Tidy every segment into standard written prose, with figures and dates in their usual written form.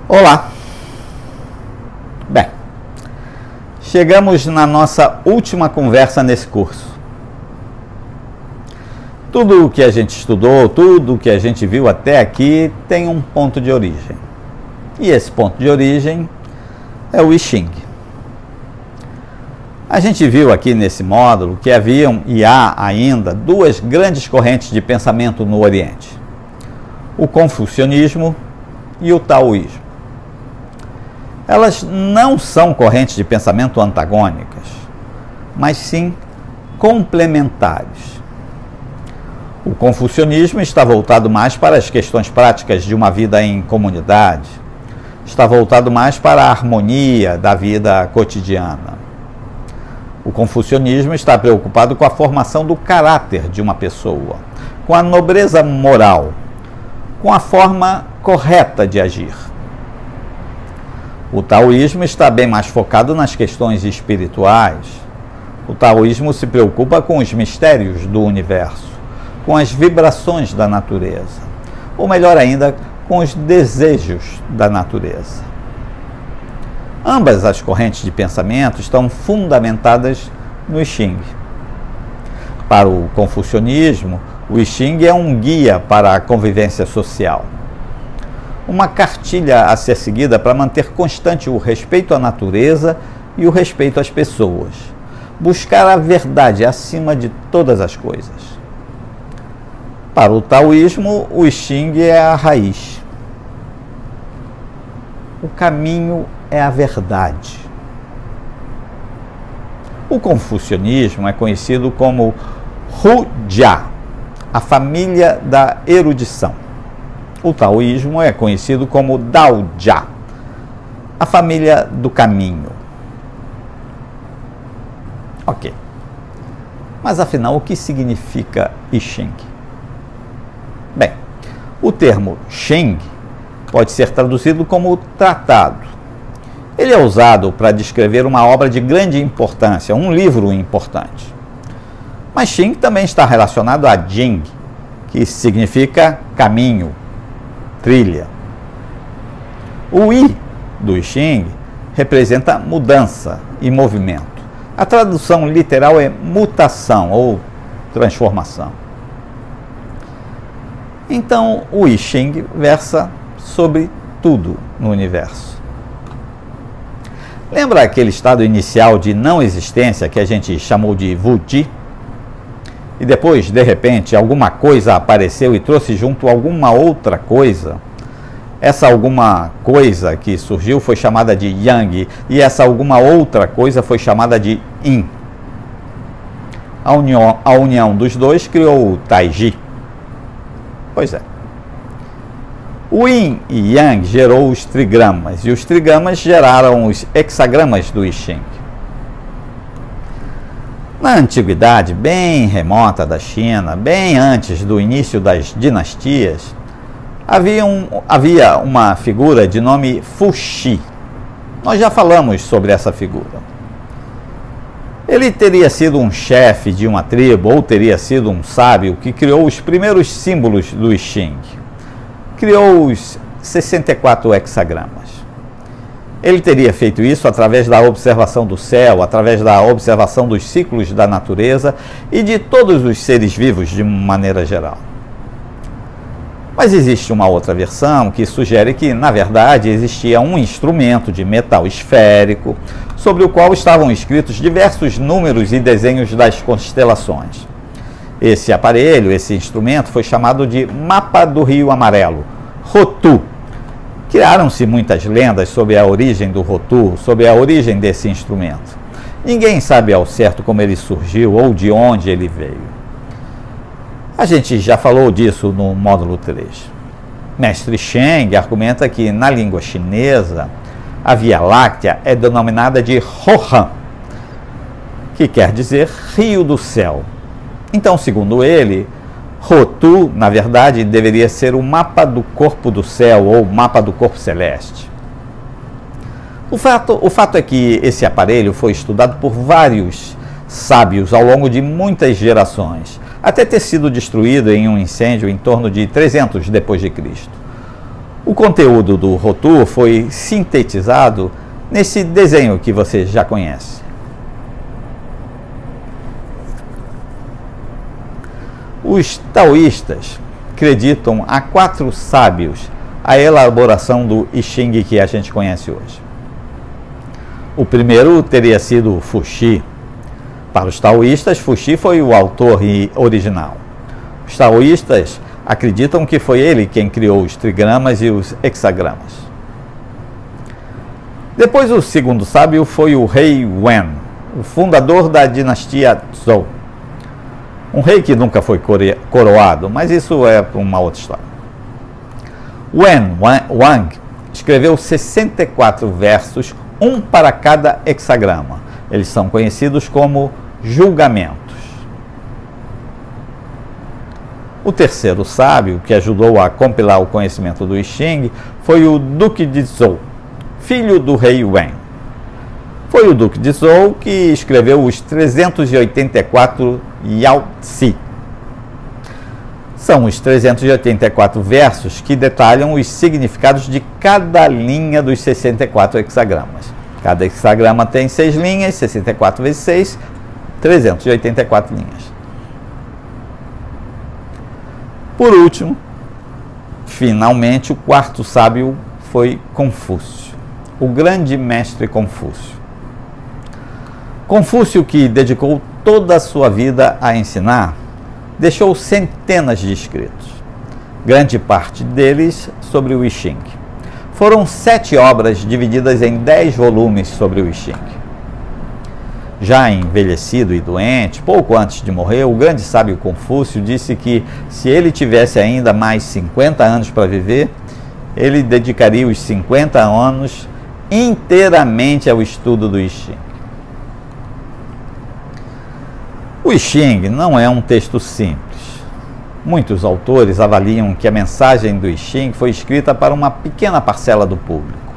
Olá! Bem, chegamos na nossa última conversa nesse curso. Tudo o que a gente estudou, tudo o que a gente viu até aqui tem um ponto de origem. E esse ponto de origem é o I Ching. A gente viu aqui nesse módulo que haviam e há ainda duas grandes correntes de pensamento no Oriente: o confucionismo e o taoísmo. Elas não são correntes de pensamento antagônicas, mas sim complementares. O confucionismo está voltado mais para as questões práticas de uma vida em comunidade, está voltado mais para a harmonia da vida cotidiana. O confucionismo está preocupado com a formação do caráter de uma pessoa, com a nobreza moral, com a forma correta de agir. O taoísmo está bem mais focado nas questões espirituais. O taoísmo se preocupa com os mistérios do universo, com as vibrações da natureza, ou melhor ainda, com os desejos da natureza. Ambas as correntes de pensamento estão fundamentadas no I Ching. Para o confucionismo, o I Ching é um guia para a convivência social, uma cartilha a ser seguida para manter constante o respeito à natureza e o respeito às pessoas, buscar a verdade acima de todas as coisas. Para o taoísmo, o I Ching é a raiz. O caminho é a verdade. O confucionismo é conhecido como Hu-Jia, a família da erudição. O taoísmo é conhecido como Dao-Jia, a família do caminho. Ok. Mas afinal, o que significa I Ching? Bem, o termo Ching pode ser traduzido como tratado. Ele é usado para descrever uma obra de grande importância, um livro importante. Mas Ching também está relacionado a Jing, que significa caminho, trilha. O I do I Ching representa mudança e movimento. A tradução literal é mutação ou transformação. Então, o I Ching versa sobre tudo no universo. Lembra aquele estado inicial de não existência que a gente chamou de Wuji? E depois, de repente, alguma coisa apareceu e trouxe junto alguma outra coisa. Essa alguma coisa que surgiu foi chamada de Yang, e essa alguma outra coisa foi chamada de Yin. A união dos dois criou o Taiji. Pois é. O Yin e Yang gerou os trigramas, e os trigramas geraram os hexagramas do I Ching. Na antiguidade, bem remota da China, bem antes do início das dinastias, havia uma figura de nome Fuxi. Nós já falamos sobre essa figura. Ele teria sido um chefe de uma tribo, ou teria sido um sábio que criou os primeiros símbolos do I Ching. Criou os 64 hexagramas. Ele teria feito isso através da observação do céu, através da observação dos ciclos da natureza e de todos os seres vivos de maneira geral. Mas existe uma outra versão que sugere que, na verdade, existia um instrumento de metal esférico sobre o qual estavam escritos diversos números e desenhos das constelações. Esse aparelho, esse instrumento, foi chamado de Mapa do Rio Amarelo, Rotu. Criaram-se muitas lendas sobre a origem do Rotu, sobre a origem desse instrumento. Ninguém sabe ao certo como ele surgiu ou de onde ele veio. A gente já falou disso no módulo 3. Mestre Sheng argumenta que, na língua chinesa, a Via Láctea é denominada de Hohan, que quer dizer Rio do Céu. Então, segundo ele, Rotu, na verdade, deveria ser o mapa do corpo do céu ou mapa do corpo celeste. O fato é que esse aparelho foi estudado por vários sábios ao longo de muitas gerações, até ter sido destruído em um incêndio em torno de 300 depois de Cristo. O conteúdo do Rotu foi sintetizado nesse desenho que você já conhece. Os taoístas acreditam a 4 sábios a elaboração do I Ching que a gente conhece hoje. O primeiro teria sido Fuxi. Para os taoístas, Fuxi foi o autor original. Os taoístas acreditam que foi ele quem criou os trigramas e os hexagramas. Depois, o segundo sábio foi o rei Wen, o fundador da dinastia Zhou. Um rei que nunca foi coroado, mas isso é uma outra história. Wen Wang escreveu 64 versos, um para cada hexagrama. Eles são conhecidos como julgamentos. O terceiro sábio, que ajudou a compilar o conhecimento do I Ching, foi o Duque de Zhou, filho do rei Wen. Foi o Duque de Zhou que escreveu os 384 Yaozi. São os 384 versos que detalham os significados de cada linha dos 64 hexagramas. Cada hexagrama tem 6 linhas, 64 vezes 6, 384 linhas. Por último, finalmente, o quarto sábio foi Confúcio, o grande mestre Confúcio. Confúcio, que dedicou toda a sua vida a ensinar, deixou centenas de escritos, grande parte deles sobre o I Ching. Foram 7 obras divididas em 10 volumes sobre o I Ching. Já envelhecido e doente, pouco antes de morrer, o grande sábio Confúcio disse que, se ele tivesse ainda mais 50 anos para viver, ele dedicaria os 50 anos inteiramente ao estudo do I Ching. O I Ching não é um texto simples. Muitos autores avaliam que a mensagem do I Ching foi escrita para uma pequena parcela do público.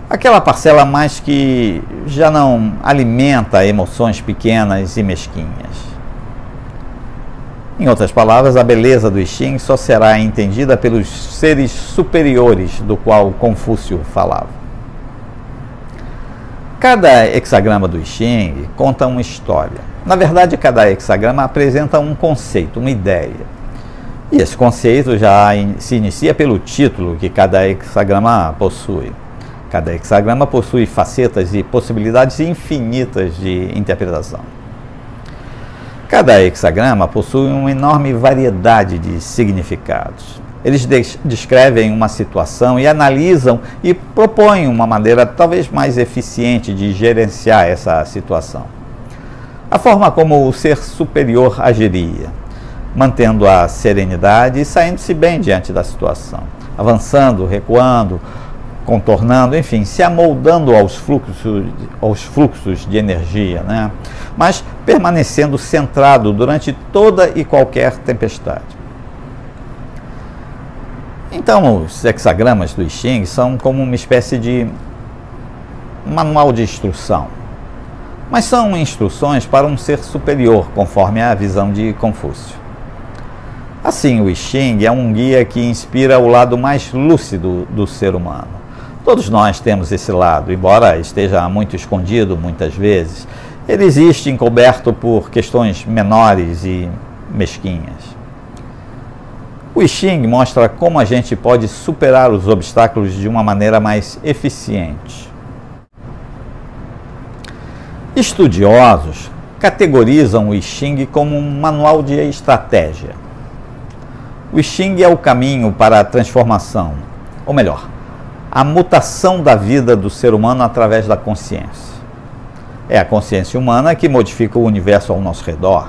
Aquela parcela mais que já não alimenta emoções pequenas e mesquinhas. Em outras palavras, a beleza do I Ching só será entendida pelos seres superiores do qual Confúcio falava. Cada hexagrama do I Ching conta uma história. Na verdade, cada hexagrama apresenta um conceito, uma ideia. E esse conceito já se inicia pelo título que cada hexagrama possui. Cada hexagrama possui facetas e possibilidades infinitas de interpretação. Cada hexagrama possui uma enorme variedade de significados. Eles descrevem uma situação e analisam e propõem uma maneira talvez mais eficiente de gerenciar essa situação. A forma como o ser superior agiria, mantendo a serenidade e saindo-se bem diante da situação, avançando, recuando, contornando, enfim, se amoldando aos fluxos de energia, né? Mas permanecendo centrado durante toda e qualquer tempestade. Então, os hexagramas do I Ching são como uma espécie de manual de instrução, mas são instruções para um ser superior, conforme a visão de Confúcio. Assim, o I Ching é um guia que inspira o lado mais lúcido do ser humano. Todos nós temos esse lado, embora esteja muito escondido muitas vezes. Ele existe encoberto por questões menores e mesquinhas. O I Ching mostra como a gente pode superar os obstáculos de uma maneira mais eficiente. Estudiosos categorizam o I Ching como um manual de estratégia. O I Ching é o caminho para a transformação, ou melhor, a mutação da vida do ser humano através da consciência. É a consciência humana que modifica o universo ao nosso redor.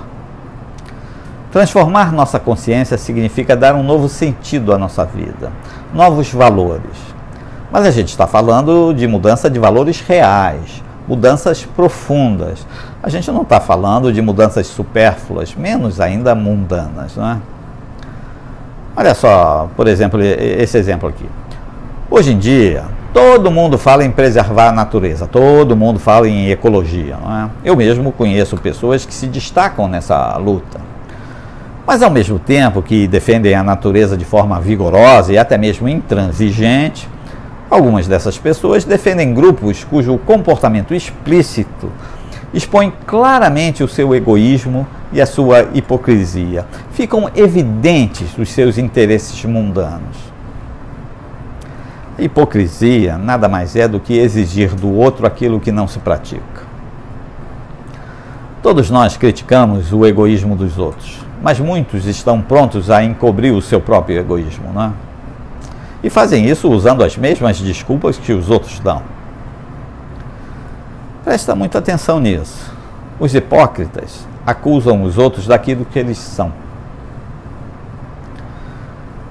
Transformar nossa consciência significa dar um novo sentido à nossa vida, novos valores. Mas a gente está falando de mudança de valores reais, mudanças profundas. A gente não está falando de mudanças supérfluas, menos ainda mundanas, não é? Olha só, por exemplo, esse exemplo aqui. Hoje em dia, todo mundo fala em preservar a natureza, todo mundo fala em ecologia, não é? Eu mesmo conheço pessoas que se destacam nessa luta. Mas ao mesmo tempo que defendem a natureza de forma vigorosa e até mesmo intransigente, algumas dessas pessoas defendem grupos cujo comportamento explícito expõe claramente o seu egoísmo e a sua hipocrisia. Ficam evidentes os seus interesses mundanos. A hipocrisia nada mais é do que exigir do outro aquilo que não se pratica. Todos nós criticamos o egoísmo dos outros, mas muitos estão prontos a encobrir o seu próprio egoísmo, não é? E fazem isso usando as mesmas desculpas que os outros dão. Presta muita atenção nisso. Os hipócritas acusam os outros daquilo que eles são.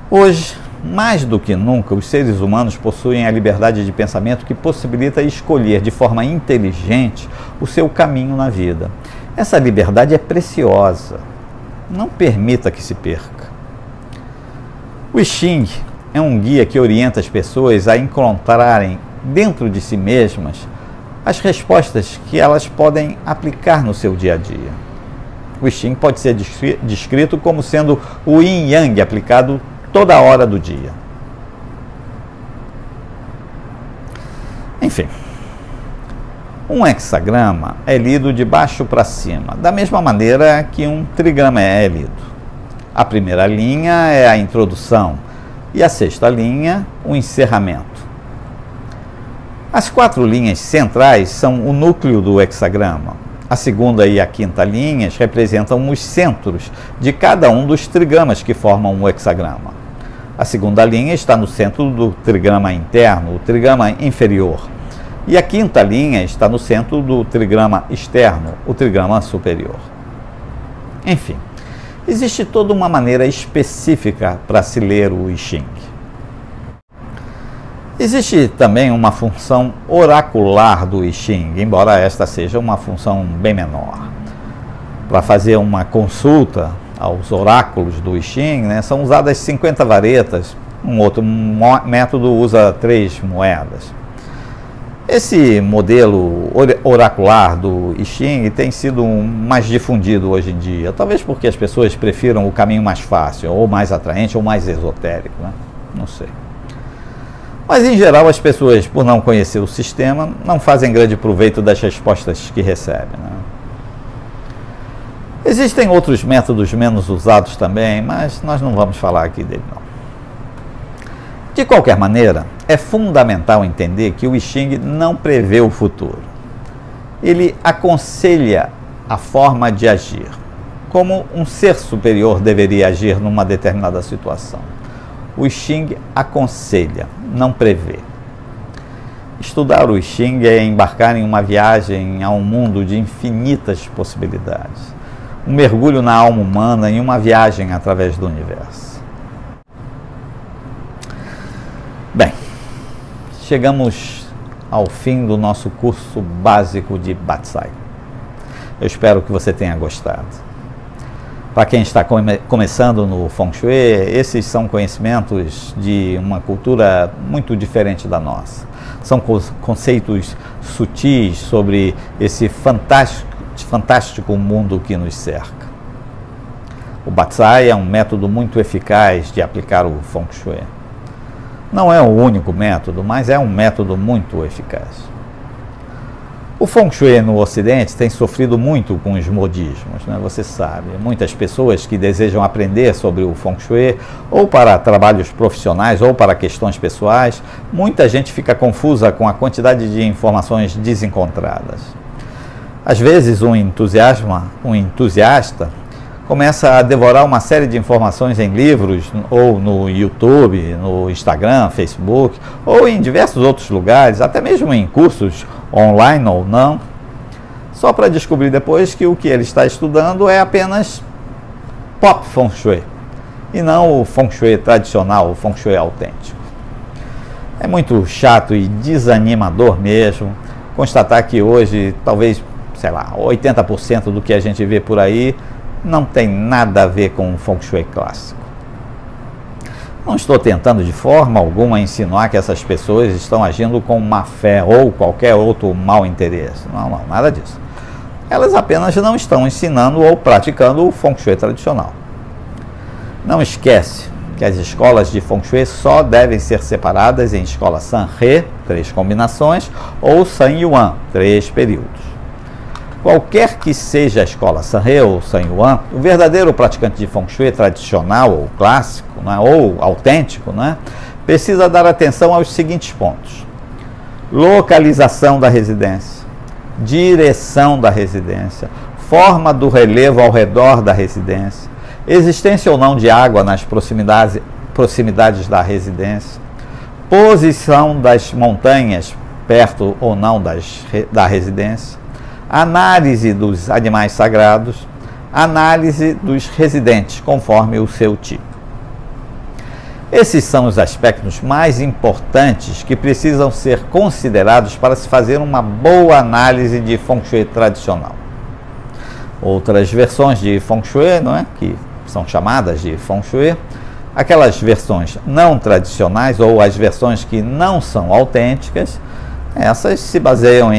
Hoje, mais do que nunca, os seres humanos possuem a liberdade de pensamento que possibilita escolher de forma inteligente o seu caminho na vida. Essa liberdade é preciosa. Não permita que se perca. O I Ching é um guia que orienta as pessoas a encontrarem dentro de si mesmas as respostas que elas podem aplicar no seu dia a dia. O I Ching pode ser descrito como sendo o Yin Yang aplicado toda hora do dia. Enfim, um hexagrama é lido de baixo para cima, da mesma maneira que um trigrama é lido. A primeira linha é a introdução e a sexta linha, o encerramento. As 4 linhas centrais são o núcleo do hexagrama. A segunda e a quinta linhas representam os centros de cada um dos trigramas que formam o hexagrama. A segunda linha está no centro do trigrama interno, o trigrama inferior. E a quinta linha está no centro do trigrama externo, o trigrama superior. Enfim, existe toda uma maneira específica para se ler o I Ching. Existe também uma função oracular do I Ching, embora esta seja uma função bem menor. Para fazer uma consulta aos oráculos do I Ching, são usadas 50 varetas, um outro método usa 3 moedas. Esse modelo oracular do I Ching tem sido mais difundido hoje em dia, talvez porque as pessoas prefiram o caminho mais fácil, ou mais atraente, ou mais esotérico, né? Não sei. Mas, em geral, as pessoas, por não conhecer o sistema, não fazem grande proveito das respostas que recebem, né? Existem outros métodos menos usados também, mas nós não vamos falar aqui dele, não. De qualquer maneira, é fundamental entender que o I Ching não prevê o futuro. Ele aconselha a forma de agir, como um ser superior deveria agir numa determinada situação. O I Ching aconselha, não prevê. Estudar o I Ching é embarcar em uma viagem a um mundo de infinitas possibilidades. Um mergulho na alma humana em uma viagem através do universo. Bem, chegamos ao fim do nosso curso básico de Batsai. Eu espero que você tenha gostado. Para quem está começando no Feng Shui, esses são conhecimentos de uma cultura muito diferente da nossa. São conceitos sutis sobre esse fantástico mundo que nos cerca. O Batsai é um método muito eficaz de aplicar o Feng Shui. Não é o único método, mas é um método muito eficaz. O Feng Shui no Ocidente tem sofrido muito com os modismos, né? Você sabe, muitas pessoas que desejam aprender sobre o Feng Shui, ou para trabalhos profissionais, ou para questões pessoais, muita gente fica confusa com a quantidade de informações desencontradas. Às vezes, um entusiasta começa a devorar uma série de informações em livros, ou no YouTube, no Instagram, Facebook, ou em diversos outros lugares, até mesmo em cursos online ou não, só para descobrir depois que o que ele está estudando é apenas pop Feng Shui, e não o Feng Shui tradicional, o Feng Shui autêntico. É muito chato e desanimador mesmo constatar que hoje, talvez, sei lá, 80% do que a gente vê por aí não tem nada a ver com o Feng Shui clássico. Não estou tentando de forma alguma insinuar que essas pessoas estão agindo com má fé ou qualquer outro mau interesse. Não, nada disso. Elas apenas não estão ensinando ou praticando o Feng Shui tradicional. Não esquece que as escolas de Feng Shui só devem ser separadas em escola San-He, 3 combinações, ou San-Yuan, 3 períodos. Qualquer que seja a escola San-He ou San-Yuan, o verdadeiro praticante de Feng Shui tradicional ou clássico, né, ou autêntico, né, precisa dar atenção aos seguintes pontos: localização da residência, direção da residência, forma do relevo ao redor da residência, existência ou não de água nas proximidades da residência, posição das montanhas perto ou não da residência, análise dos animais sagrados, análise dos residentes conforme o seu tipo. Esses são os aspectos mais importantes que precisam ser considerados para se fazer uma boa análise de Feng Shui tradicional. Outras versões de Feng Shui, não é? Que são chamadas de Feng Shui, aquelas versões não tradicionais ou as versões que não são autênticas, essas se baseiam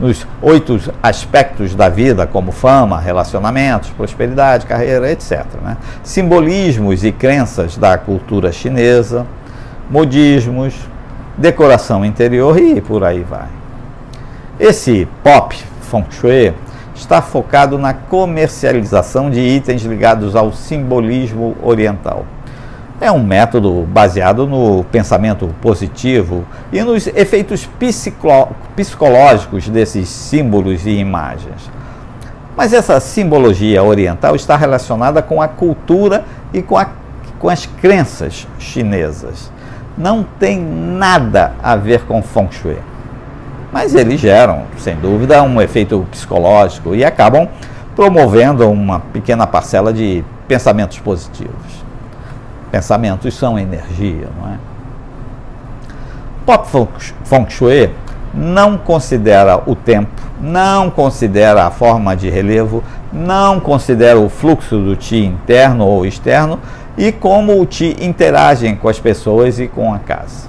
nos 8 aspectos da vida, como fama, relacionamentos, prosperidade, carreira, etc. Né? Simbolismos e crenças da cultura chinesa, modismos, decoração interior e por aí vai. Esse Pop Feng Shui está focado na comercialização de itens ligados ao simbolismo oriental. É um método baseado no pensamento positivo e nos efeitos psicológicos desses símbolos e imagens. Mas essa simbologia oriental está relacionada com a cultura e com as crenças chinesas. Não tem nada a ver com Feng Shui. Mas eles geram, sem dúvida, um efeito psicológico e acabam promovendo uma pequena parcela de pensamentos positivos. Pensamentos são energia, não é? Pop Feng Shui não considera o tempo, não considera a forma de relevo, não considera o fluxo do Qi interno ou externo e como o Qi interagem com as pessoas e com a casa.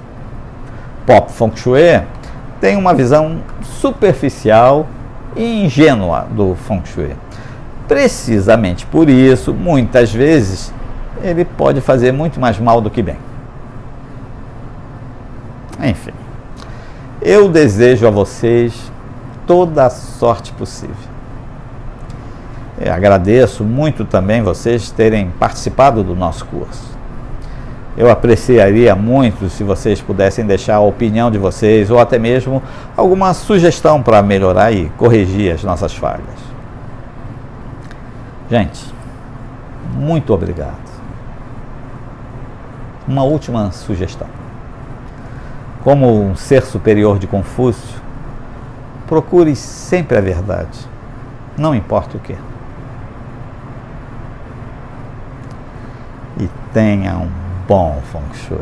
Pop Feng Shui tem uma visão superficial e ingênua do Feng Shui. Precisamente por isso, muitas vezes, ele pode fazer muito mais mal do que bem. Enfim, eu desejo a vocês toda a sorte possível. Eu agradeço muito também vocês terem participado do nosso curso. Eu apreciaria muito se vocês pudessem deixar a opinião de vocês ou até mesmo alguma sugestão para melhorar e corrigir as nossas falhas. Gente, muito obrigado. Uma última sugestão. Como um ser superior de Confúcio, procure sempre a verdade, não importa o que. E tenha um bom Feng Shui.